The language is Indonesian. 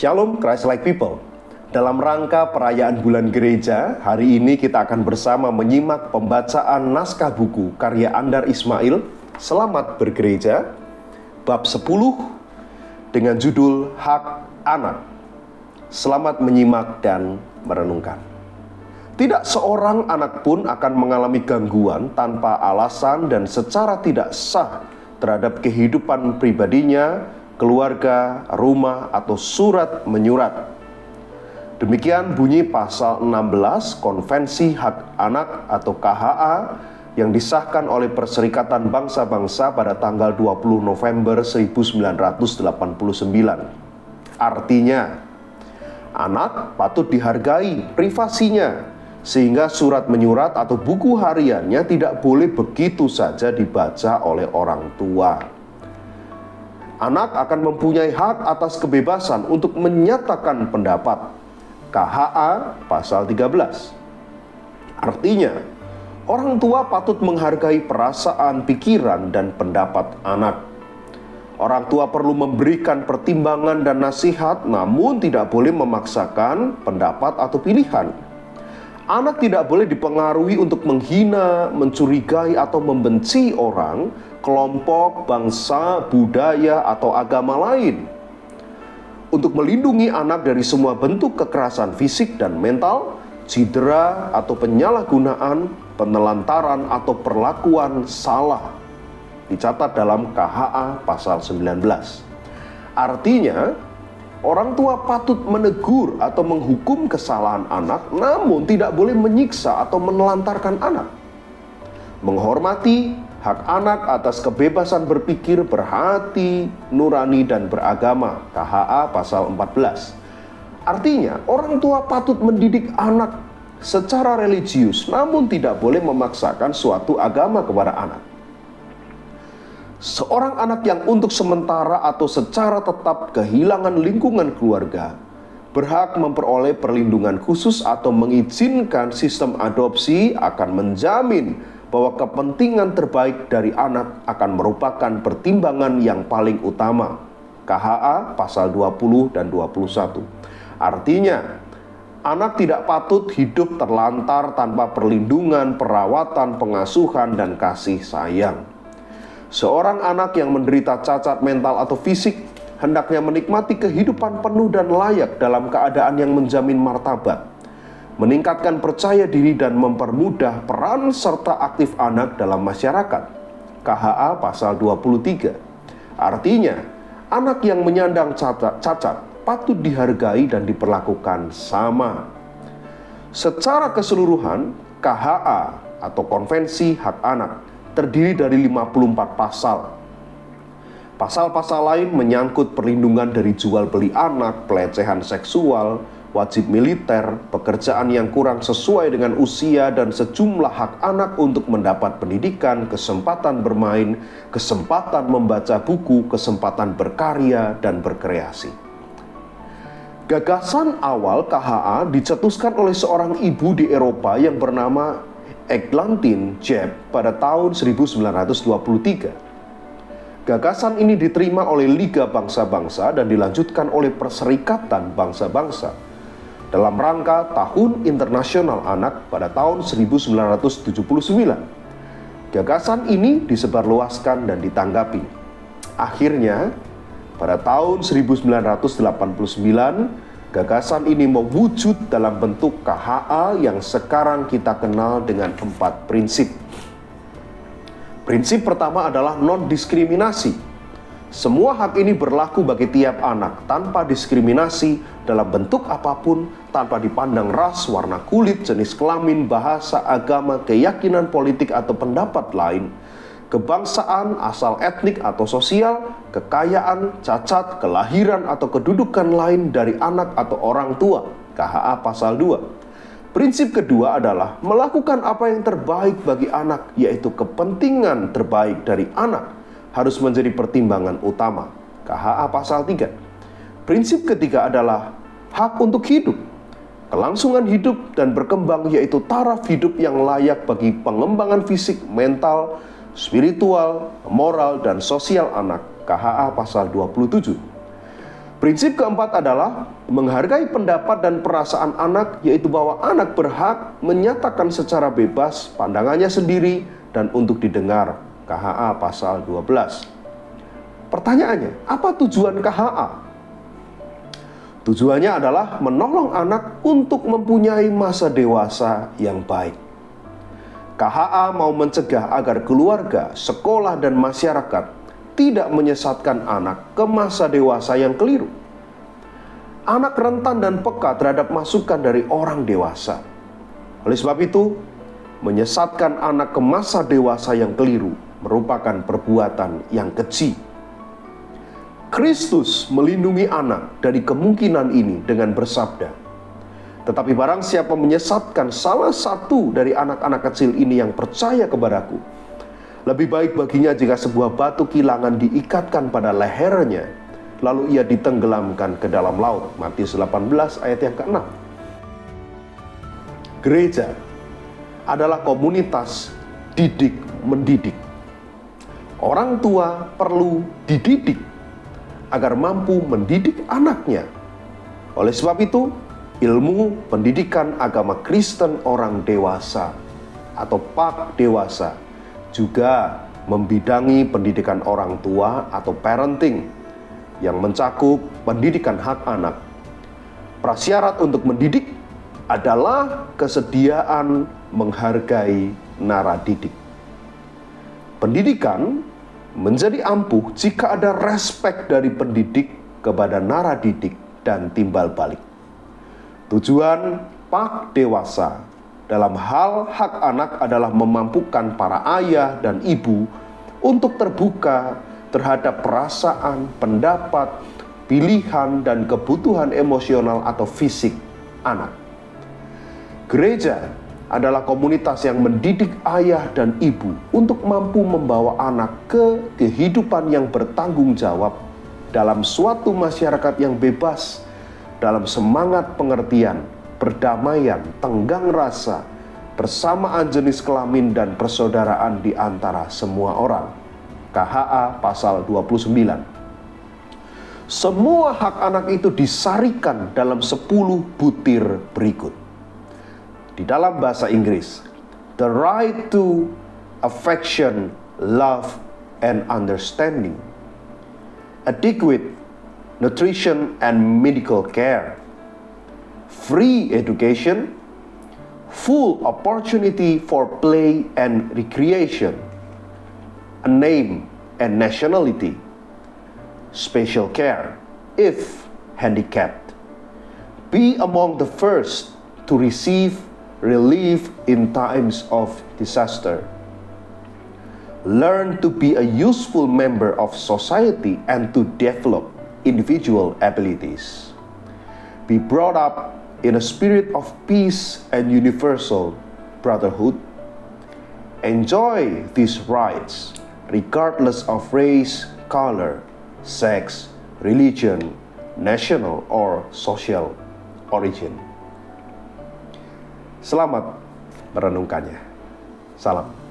Shalom Christ-like people. Dalam rangka perayaan bulan gereja, hari ini kita akan bersama menyimak pembacaan naskah buku karya Andar Ismail, Selamat Bergereja, bab 10 dengan judul Hak Anak. Selamat menyimak dan merenungkan. Tidak seorang anak pun akan mengalami gangguan tanpa alasan dan secara tidak sah terhadap kehidupan pribadinya, keluarga, rumah, atau surat menyurat. Demikian bunyi pasal 16 Konvensi Hak Anak atau KHA yang disahkan oleh Perserikatan Bangsa-Bangsa pada tanggal 20 November 1989. Artinya, anak patut dihargai privasinya, sehingga surat menyurat atau buku hariannya tidak boleh begitu saja dibaca oleh orang tua. Anak akan mempunyai hak atas kebebasan untuk menyatakan pendapat. KHA pasal 13. Artinya, orang tua patut menghargai perasaan, pikiran, dan pendapat anak. Orang tua perlu memberikan pertimbangan dan nasihat, namun tidak boleh memaksakan pendapat atau pilihan. Anak tidak boleh dipengaruhi untuk menghina, mencurigai, atau membenci orang, kelompok, bangsa, budaya, atau agama lain. Untuk melindungi anak dari semua bentuk kekerasan fisik dan mental, cedera atau penyalahgunaan, penelantaran, atau perlakuan salah, dicatat dalam KHA pasal 19. Artinya, orang tua patut menegur atau menghukum kesalahan anak, namun tidak boleh menyiksa atau menelantarkan anak. Menghormati hak anak atas kebebasan berpikir, berhati, nurani, dan beragama. KHA pasal 14. Artinya, orang tua patut mendidik anak secara religius, namun tidak boleh memaksakan suatu agama kepada anak. Seorang anak yang untuk sementara atau secara tetap kehilangan lingkungan keluarga berhak memperoleh perlindungan khusus atau mengizinkan sistem adopsi akan menjamin bahwa kepentingan terbaik dari anak akan merupakan pertimbangan yang paling utama. KHA pasal 20 dan 21. Artinya, anak tidak patut hidup terlantar tanpa perlindungan, perawatan, pengasuhan, dan kasih sayang. Seorang anak yang menderita cacat mental atau fisik hendaknya menikmati kehidupan penuh dan layak dalam keadaan yang menjamin martabat, meningkatkan percaya diri, dan mempermudah peran serta aktif anak dalam masyarakat. KHA pasal 23. Artinya, anak yang menyandang cacat patut dihargai dan diperlakukan sama. Secara keseluruhan, KHA atau Konvensi Hak Anak terdiri dari 54 pasal. Pasal-pasal lain menyangkut perlindungan dari jual beli anak, pelecehan seksual, wajib militer, pekerjaan yang kurang sesuai dengan usia, dan sejumlah hak anak untuk mendapat pendidikan, kesempatan bermain, kesempatan membaca buku, kesempatan berkarya, dan berkreasi. Gagasan awal KHA dicetuskan oleh seorang ibu di Eropa yang bernama Eglantine Jebb pada tahun 1923. Gagasan ini diterima oleh Liga Bangsa-Bangsa dan dilanjutkan oleh Perserikatan Bangsa-Bangsa dalam rangka Tahun Internasional Anak pada tahun 1979. Gagasan ini disebarluaskan dan ditanggapi. Akhirnya, pada tahun 1989, gagasan ini mewujud dalam bentuk KHA yang sekarang kita kenal dengan 4 prinsip. Prinsip pertama adalah non-diskriminasi. Semua hak ini berlaku bagi tiap anak tanpa diskriminasi dalam bentuk apapun, tanpa dipandang ras, warna kulit, jenis kelamin, bahasa, agama, keyakinan politik atau pendapat lain, kebangsaan, asal etnik atau sosial, kekayaan, cacat, kelahiran, atau kedudukan lain dari anak atau orang tua. KHA pasal 2. Prinsip kedua adalah melakukan apa yang terbaik bagi anak, yaitu kepentingan terbaik dari anak harus menjadi pertimbangan utama. KHA pasal 3. Prinsip ketiga adalah hak untuk hidup. Kelangsungan hidup dan berkembang yaitu taraf hidup yang layak bagi pengembangan fisik, mental, spiritual, moral, dan sosial anak. KHA pasal 27. Prinsip keempat adalah menghargai pendapat dan perasaan anak, yaitu bahwa anak berhak menyatakan secara bebas pandangannya sendiri dan untuk didengar. KHA pasal 12. Pertanyaannya, apa tujuan KHA? Tujuannya adalah menolong anak untuk mempunyai masa dewasa yang baik. KHA mau mencegah agar keluarga, sekolah, dan masyarakat tidak menyesatkan anak ke masa dewasa yang keliru. Anak rentan dan peka terhadap masukan dari orang dewasa. Oleh sebab itu, menyesatkan anak ke masa dewasa yang keliru merupakan perbuatan yang keji. Kristus melindungi anak dari kemungkinan ini dengan bersabda, "Tetapi barang siapa menyesatkan salah satu dari anak-anak kecil ini yang percaya kepadaku, lebih baik baginya jika sebuah batu kilangan diikatkan pada lehernya, lalu ia ditenggelamkan ke dalam laut." Matius 18 ayat yang ke-6. Gereja adalah komunitas didik mendidik. Orang tua perlu dididik agar mampu mendidik anaknya. Oleh sebab itu, ilmu pendidikan agama Kristen orang dewasa atau PAK dewasa juga membidangi pendidikan orang tua atau parenting yang mencakup pendidikan hak anak. Prasyarat untuk mendidik adalah kesediaan menghargai nara didik. Pendidikan menjadi ampuh jika ada respek dari pendidik kepada nara didik dan timbal balik. Tujuan PAK dewasa dalam hal hak anak adalah memampukan para ayah dan ibu untuk terbuka terhadap perasaan, pendapat, pilihan, dan kebutuhan emosional atau fisik anak. Gereja adalah komunitas yang mendidik ayah dan ibu untuk mampu membawa anak ke kehidupan yang bertanggung jawab dalam suatu masyarakat yang bebas, dalam semangat pengertian, perdamaian, tenggang rasa, persamaan jenis kelamin, dan persaudaraan di antara semua orang. KHA pasal 29. Semua hak anak itu disarikan dalam 10 butir berikut. Di dalam bahasa Inggris, the right to affection, love, and understanding, adequate nutrition and medical care, free education, full opportunity for play and recreation, a name and nationality, special care if handicapped, be among the first to receive relief in times of disaster, learn to be a useful member of society and to develop individual abilities, be brought up in a spirit of peace and universal brotherhood, enjoy these rights regardless of race, color, sex, religion, national, or social origin. Selamat merenungkannya. Salam.